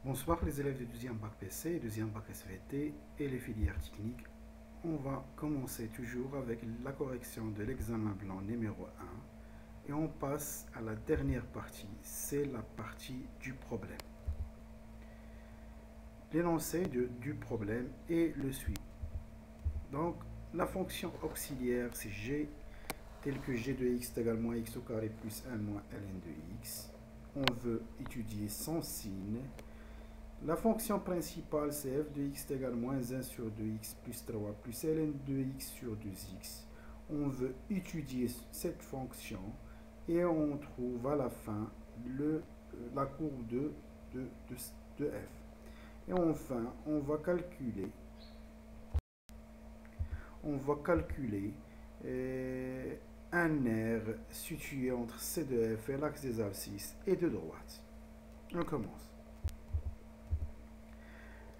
Bonsoir les élèves du deuxième bac PC et deuxième bac SVT et les filières techniques. On va commencer toujours avec la correction de l'examen blanc numéro 1 et on passe à la dernière partie, c'est la partie du problème. L'énoncé du problème est le suivant. Donc la fonction auxiliaire c'est g telle que g de x est égal à moins x au carré plus 1 moins ln de x. On veut étudier son signe. La fonction principale, c'est f de x est égal à moins 1 sur 2x plus 3 plus ln de x sur 2x. On veut étudier cette fonction et on trouve à la fin la courbe de f. Et enfin, on va calculer un R situé entre C de f et l'axe des abscisses et de droite. On commence.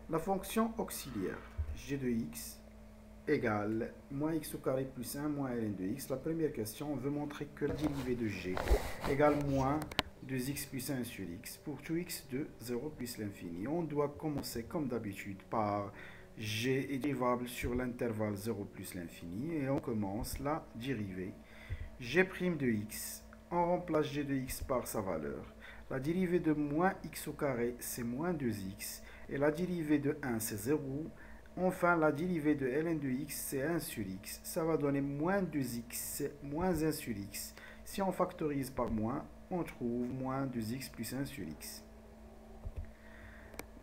La fonction auxiliaire g de x égale moins x au carré plus 1 moins ln de x. La première question, on veut montrer que la dérivée de g égale moins 2x plus 1 sur x pour tout x de 0 plus l'infini. On doit commencer comme d'habitude par g est dérivable sur l'intervalle 0 plus l'infini et on commence la dérivée. G' de x, on remplace g de x par sa valeur. La dérivée de moins x au carré, c'est moins 2x. Et la dérivée de 1, c'est 0. Enfin, la dérivée de ln de x, c'est 1 sur x. Ça va donner moins 2x, moins 1 sur x. Si on factorise par moins, on trouve moins 2x plus 1 sur x.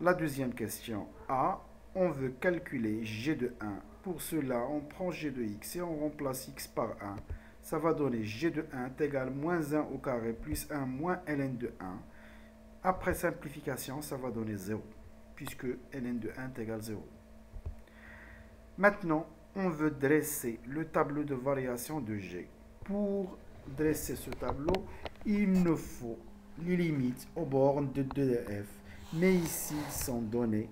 La deuxième question A, on veut calculer g de 1. Pour cela, on prend g de x et on remplace x par 1. Ça va donner g de 1 est égal à moins 1 au carré plus 1 moins ln de 1. Après simplification, ça va donner 0. Puisque ln de 1 est égal à 0. Maintenant, on veut dresser le tableau de variation de g. Pour dresser ce tableau, il nous faut les limites aux bornes de 2 de f. Mais ici, ils sont donnés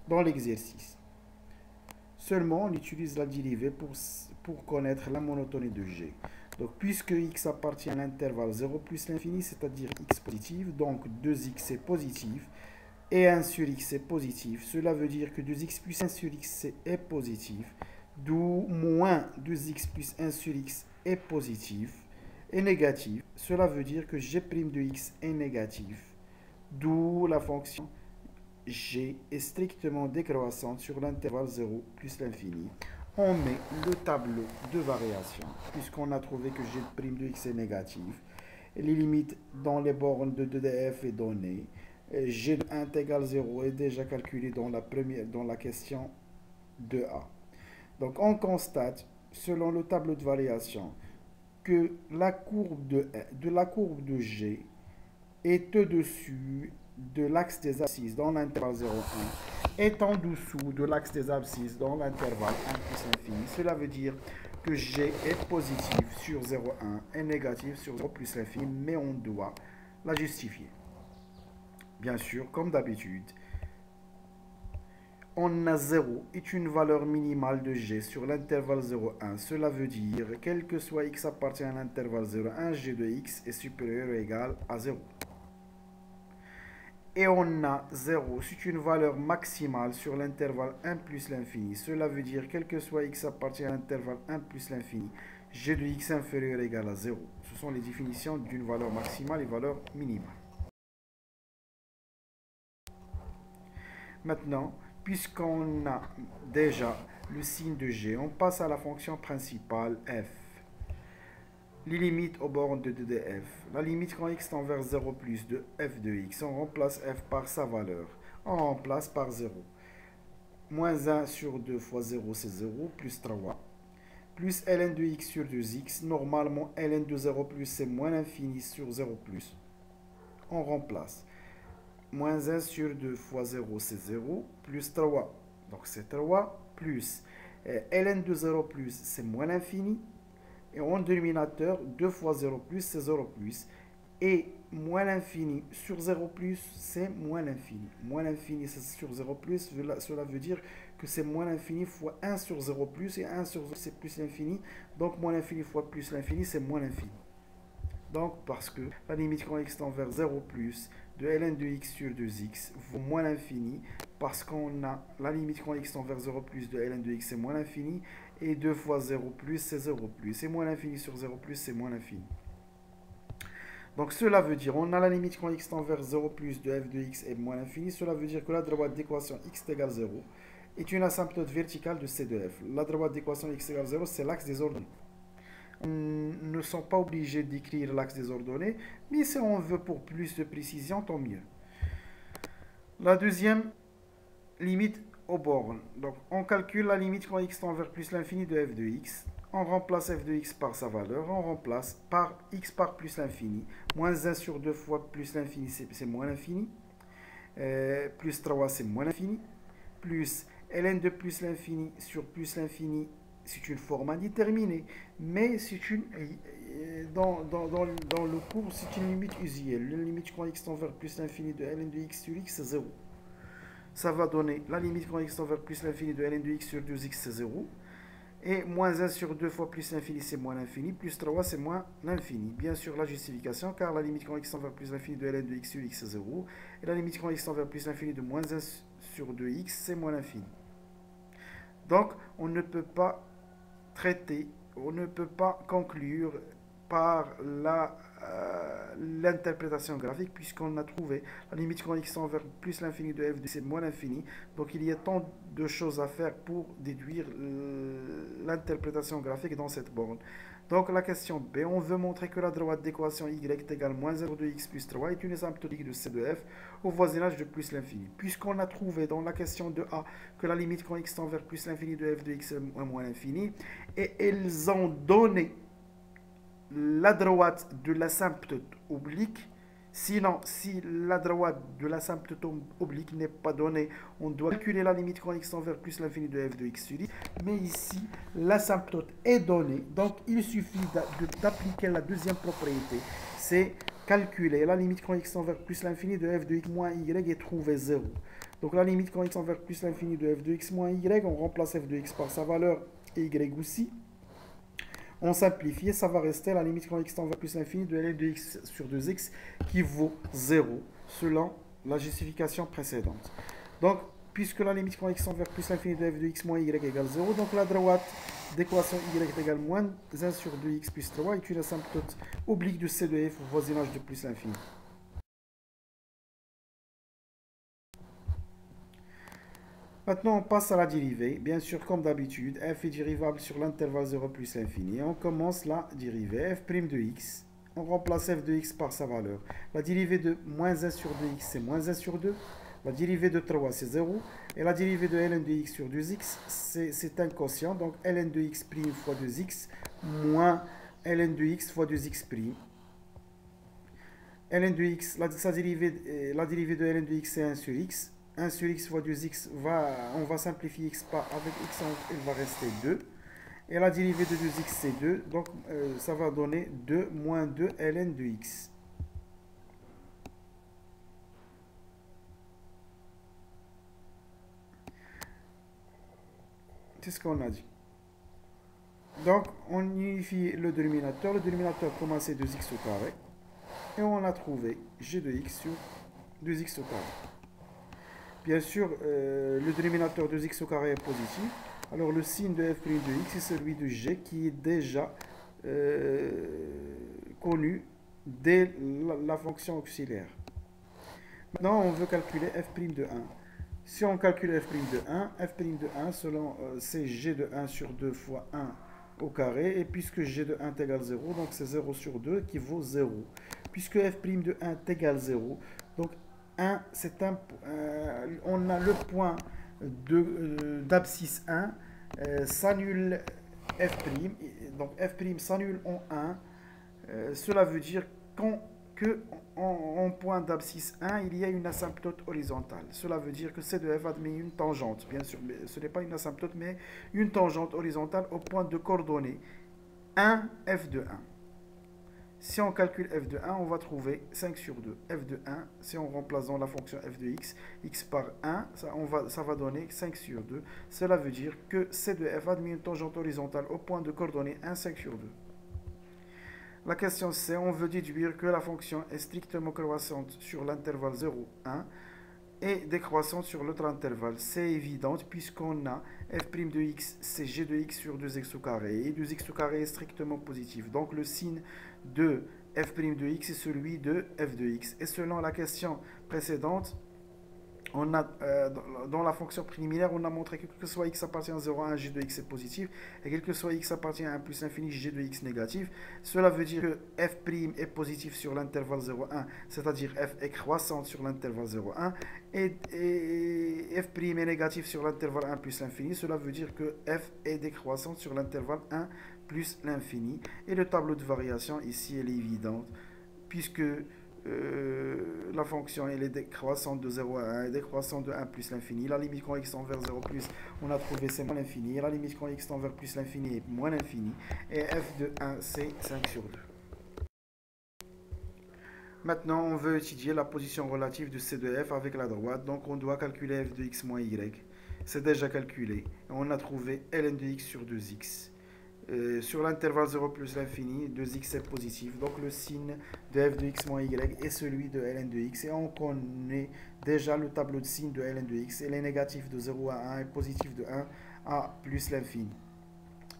dans l'exercice. Seulement, on utilise la dérivée pour connaître la monotonie de g. Donc, puisque x appartient à l'intervalle 0 plus l'infini, c'est-à-dire x positif, donc 2x est positif, et 1 sur x est positif, cela veut dire que 2x plus 1 sur x est positif, d'où moins 2x plus 1 sur x est positif, et négatif, cela veut dire que g' de x est négatif, d'où la fonction g est strictement décroissante sur l'intervalle 0 plus l'infini. On met le tableau de variation, puisqu'on a trouvé que g' de x est négatif, et les limites dans les bornes de 2df est donnée. G de 1 égale 0 est déjà calculé dans la question 2a. Donc on constate, selon le tableau de variation, que la courbe de G est au-dessus de l'axe des abscisses dans l'intervalle 0,1 est en dessous de l'axe des abscisses dans l'intervalle 1 plus l'infini. Cela veut dire que G est positif sur 0,1 et négatif sur 0 plus l'infini, mais on doit la justifier. Bien sûr, comme d'habitude, on a 0 est une valeur minimale de g sur l'intervalle 0,1. Cela veut dire, quel que soit x appartient à l'intervalle 0,1, g de x est supérieur ou égal à 0. Et on a 0, c'est une valeur maximale sur l'intervalle 1 plus l'infini. Cela veut dire, quel que soit x appartient à l'intervalle 1 plus l'infini, g de x inférieur ou égal à 0. Ce sont les définitions d'une valeur maximale et valeur minimale. Maintenant, puisqu'on a déjà le signe de g, on passe à la fonction principale f. Les limites aux bornes de 2 de f. La limite quand x tend vers 0 plus de f de x, on remplace f par sa valeur. On remplace par 0. Moins 1 sur 2 fois 0, c'est 0, plus 3. Plus ln de x sur 2x. Normalement, ln de 0 plus, c'est moins l'infini sur 0 plus. On remplace. Moins 1 sur 2 fois 0, c'est 0, plus 3. Donc c'est 3, plus ln de 0 plus, c'est moins l'infini. Et en dénominateur, 2 fois 0 plus, c'est 0 plus. Et moins l'infini sur 0 plus, c'est moins l'infini. Moins l'infini, c'est sur 0 plus. Cela veut dire que c'est moins l'infini fois 1 sur 0 plus. Et 1 sur 0, c'est plus l'infini. Donc moins l'infini fois plus l'infini, c'est moins l'infini. Donc, parce que la limite quand x tend vers 0 plus de ln de x sur 2x vaut moins l'infini parce qu'on a la limite quand x tend vers 0 plus de ln de x c'est moins l'infini et 2 fois 0 plus c'est 0 plus. Et moins l'infini sur 0 plus c'est moins l'infini. Donc cela veut dire, on a la limite quand x tend vers 0 plus de f de x est moins l'infini. Cela veut dire que la droite d'équation x égale 0 est une asymptote verticale de c de f. La droite d'équation x égale 0, c'est l'axe des ordonnées. On ne sont pas obligés d'écrire l'axe des ordonnées, mais si on veut pour plus de précision, tant mieux. La deuxième limite aux bornes. Donc on calcule la limite quand x tend vers plus l'infini de f de x. On remplace f de x par sa valeur. On remplace par x par plus l'infini. Moins 1 sur 2 fois plus l'infini, c'est moins l'infini. Plus 3, c'est moins l'infini. Plus ln de plus l'infini sur plus l'infini, c'est une forme indéterminée. Mais c'est une, dans le cours, c'est une limite usuelle. La limite quand x tend vers plus l'infini de ln de x sur x, c'est 0. Ça va donner la limite quand x tend vers plus l'infini de ln de x sur 2x, c'est 0. Et moins 1 sur 2 fois plus l'infini, c'est moins l'infini. Plus 3, c'est moins l'infini. Bien sûr, la justification, car la limite quand x tend vers plus l'infini de ln de x sur x, c'est 0. Et la limite quand x tend vers plus l'infini de moins 1 sur 2x, c'est moins l'infini. Donc, on ne peut pas traiter, on ne peut pas conclure par l'interprétation graphique, puisqu'on a trouvé la limite quand x tend vers plus l'infini de f de c'est moins l'infini. Donc il y a tant de choses à faire pour déduire l'interprétation graphique dans cette borne. Donc la question B, on veut montrer que la droite d'équation y est égale moins 0 de x plus 3 est une asymptotique de c de f au voisinage de plus l'infini. Puisqu'on a trouvé dans la question de A que la limite quand x tend vers plus l'infini de f de x est moins l'infini, et ils ont donné la droite de l'asymptote oblique. Sinon, si la droite de l'asymptote oblique n'est pas donnée, on doit calculer la limite quand x tend vers plus l'infini de f de x sur x. Mais ici, l'asymptote est donnée. Donc, il suffit d'appliquer la deuxième propriété. C'est calculer la limite quand x tend vers plus l'infini de f de x moins y et trouver 0. Donc, la limite quand x tend vers plus l'infini de f de x moins y, on remplace f de x par sa valeur et y aussi. On simplifie, ça va rester la limite quand x tend vers plus l'infini de ln de x sur 2x qui vaut 0 selon la justification précédente. Donc, puisque la limite quand x tend vers plus l'infini de f de x moins y égale 0, donc la droite d'équation y égale moins 1 sur 2x plus 3 est une asymptote oblique de c de f au voisinage de plus l'infini. Maintenant, on passe à la dérivée. Bien sûr, comme d'habitude, f est dérivable sur l'intervalle 0 plus l'infini. On commence la dérivée. f' de x. On remplace f de x par sa valeur. La dérivée de moins 1 sur 2x, c'est moins 1 sur 2. La dérivée de 3, c'est 0. Et la dérivée de ln de x sur 2x, c'est un quotient. Donc, ln de x' fois 2x moins ln de x fois 2x'. Ln de x, la dérivée de ln de x, c'est 1 sur x. 1 sur x fois 2x, on va simplifier x par avec x, il va rester 2. Et la dérivée de 2x, c'est 2. Donc, ça va donner 2 moins 2 ln de x. C'est ce qu'on a dit. Donc, on unifie le dénominateur. Le dénominateur, comment c'est 2x au carré. Et on a trouvé g de x sur 2x au carré. Bien sûr, le dénominateur de x au carré est positif. Alors le signe de f' de x c'est celui de g qui est déjà connu dès la fonction auxiliaire. Maintenant, on veut calculer f' de 1. Si on calcule f' de 1, f' de 1, selon c'est g de 1 sur 2 fois 1 au carré. Et puisque g de 1 égale 0, donc c'est 0 sur 2 qui vaut 0. Puisque f' de 1 égale 0, donc 1, on a le point d'abscisse 1, s'annule f', donc f' s'annule en 1. Cela veut dire qu'en point d'abscisse 1, il y a une asymptote horizontale. Cela veut dire que C de f admet une tangente. Bien sûr, ce n'est pas une asymptote, mais une tangente horizontale au point de coordonnées 1, f de 1. Si on calcule f de 1, on va trouver 5 sur 2. f de 1, si on remplace dans la fonction f de x, x par 1, ça va donner 5 sur 2. Cela veut dire que C de f admet une tangente horizontale au point de coordonnées 1, 5 sur 2. La question C, on veut déduire que la fonction est strictement croissante sur l'intervalle 0, 1 et décroissante sur l'autre intervalle. C'est évident puisqu'on a f' de x, c'est g de x sur 2x au carré. Et 2x au carré est strictement positif. Donc le signe de f' de x est celui de f de x. Et selon la question précédente, on a, dans la fonction préliminaire, on a montré que quel que soit x appartient à 0 à 1, g de x est positif, et quel que soit x appartient à 1 plus l'infini, g de x négatif. Cela veut dire que f' est positif sur l'intervalle 0,1, c'est-à-dire f est croissante sur l'intervalle 0,1, et f' est négatif sur l'intervalle 1 plus l'infini. Cela veut dire que f est décroissante sur l'intervalle 1 plus l'infini. Et le tableau de variation ici, elle est évidente, puisque la fonction elle est décroissante de 0 à 1 et décroissante de 1 plus l'infini. La limite quand x tend vers 0 plus, on a trouvé c'est moins l'infini. La limite quand x tend vers plus l'infini est moins l'infini. Et f de 1 c'est 5 sur 2. Maintenant on veut étudier la position relative de c de f avec la droite. Donc on doit calculer f de x moins y. C'est déjà calculé. On a trouvé ln de x sur 2x. Sur l'intervalle 0 plus l'infini, 2x est positif. Donc le signe de f de x moins y est celui de ln de x. Et on connaît déjà le tableau de signe de ln de x. Elle est négatif de 0 à 1 et positif de 1 à plus l'infini.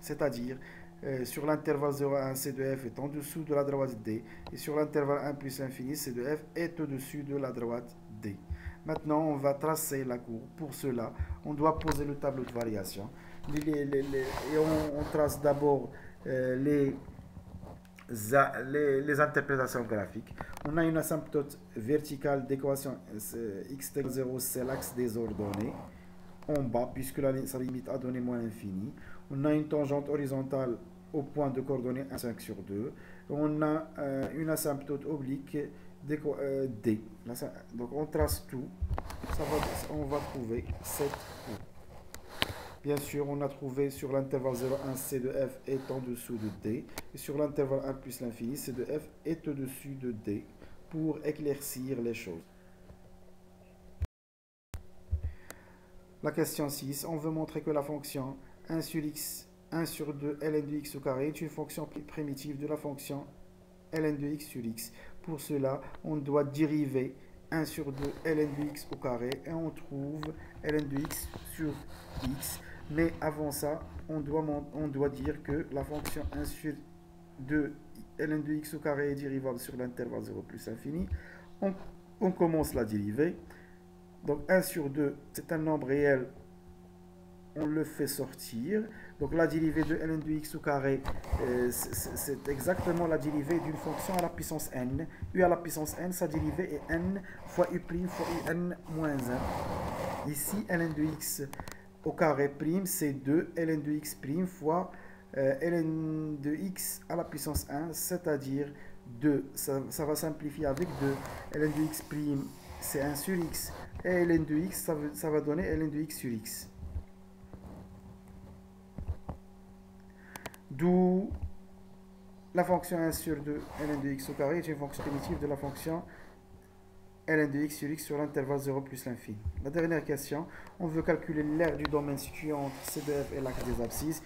C'est-à-dire, sur l'intervalle 0 à 1, c de f est en dessous de la droite d. Et sur l'intervalle 1 plus l'infini, c de f est au-dessus de la droite d. Maintenant, on va tracer la courbe. Pour cela, on doit poser le tableau de variation. Et on trace d'abord les interprétations graphiques. On a une asymptote verticale d'équation x égale 0, c'est l'axe des ordonnées en bas, puisque sa limite a donné moins l'infini. On a une tangente horizontale au point de coordonnées 1, 5 sur 2. On a une asymptote oblique d. Donc on trace tout. On va trouver cette courbe. Bien sûr, on a trouvé sur l'intervalle 0,1, c de f est en dessous de d. Et sur l'intervalle 1 plus l'infini, c de f est au-dessus de d pour éclaircir les choses. La question 6, on veut montrer que la fonction 1 sur x, 1 sur 2 ln de x au carré est une fonction primitive de la fonction ln de x sur x. Pour cela, on doit dériver 1 sur 2 ln de x au carré et on trouve ln de x sur x. Mais avant ça, on doit dire que la fonction 1 sur 2 ln de x au carré est dérivable sur l'intervalle 0 plus infini. On commence la dérivée. Donc 1 sur 2, c'est un nombre réel. On le fait sortir. Donc la dérivée de ln de x au carré, c'est exactement la dérivée d'une fonction à la puissance n. U à la puissance n, sa dérivée est n fois u' fois un moins 1. Ici, ln de x au carré prime, c'est 2 ln de x prime fois ln de x à la puissance 1, c'est-à-dire 2. Ça va simplifier avec 2. ln de x prime, c'est 1 sur x. Et ln de x, ça va donner ln de x sur x. D'où la fonction 1 sur 2 ln de x au carré est une fonction primitive de la fonction ln de x sur x sur l'intervalle 0 plus l'infini. La dernière question, on veut calculer l'aire du domaine situé entre c de f et l'axe des abscisses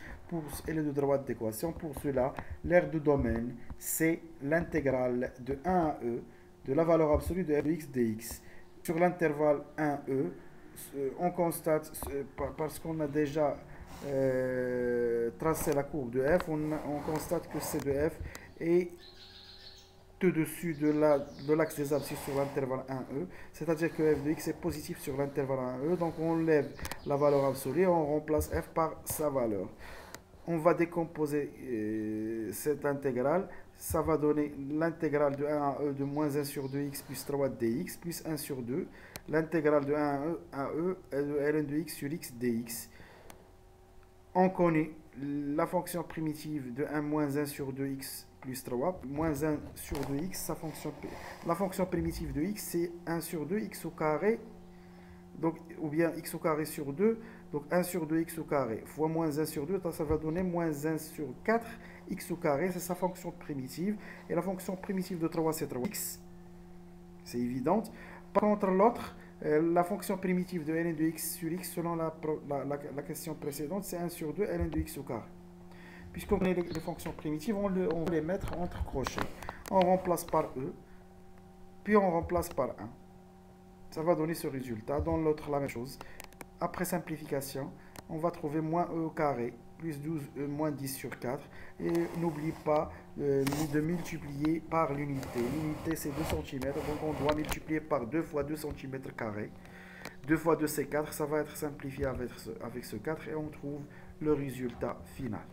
et le de droite d'équation. Pour cela, l'aire du domaine, c'est l'intégrale de 1 à e de la valeur absolue de f de x dx. Sur l'intervalle 1e, on constate, parce qu'on a déjà tracé la courbe de f, on constate que c de f est au-dessus de l'axe des abscisses sur l'intervalle 1e, c'est-à-dire que f de x est positif sur l'intervalle 1e, donc on enlève la valeur absolue et on remplace f par sa valeur. On va décomposer cette intégrale. Ça va donner l'intégrale de 1 à e de moins 1 sur 2x plus 3 dx plus 1 sur 2. L'intégrale de 1 à e est de ln de x sur x dx. On connaît la fonction primitive de 1 moins 1 sur 2x plus 3. Moins 1 sur 2x, la fonction primitive de x, c'est 1 sur 2 x au carré. Donc, ou bien x au carré sur 2. Donc 1 sur 2 x au carré fois moins 1 sur 2, ça va donner moins 1 sur 4 x au carré, c'est sa fonction primitive. Et la fonction primitive de 3, c'est 3x. C'est évident. Par contre, l'autre, la fonction primitive de ln de x sur x, selon la question précédente, c'est 1 sur 2 ln de x au carré. Puisqu'on connaît les fonctions primitives, on va les mettre entre crochets. On remplace par E, puis on remplace par 1. Ça va donner ce résultat. Dans l'autre, la même chose. Après simplification, on va trouver moins E au carré, plus 12E moins 10 sur 4. Et n'oublie pas de multiplier par l'unité. L'unité, c'est 2 cm, donc on doit multiplier par 2 fois 2 cm carrés. 2 fois 2, c'est 4. Ça va être simplifié avec ce 4 et on trouve le résultat final.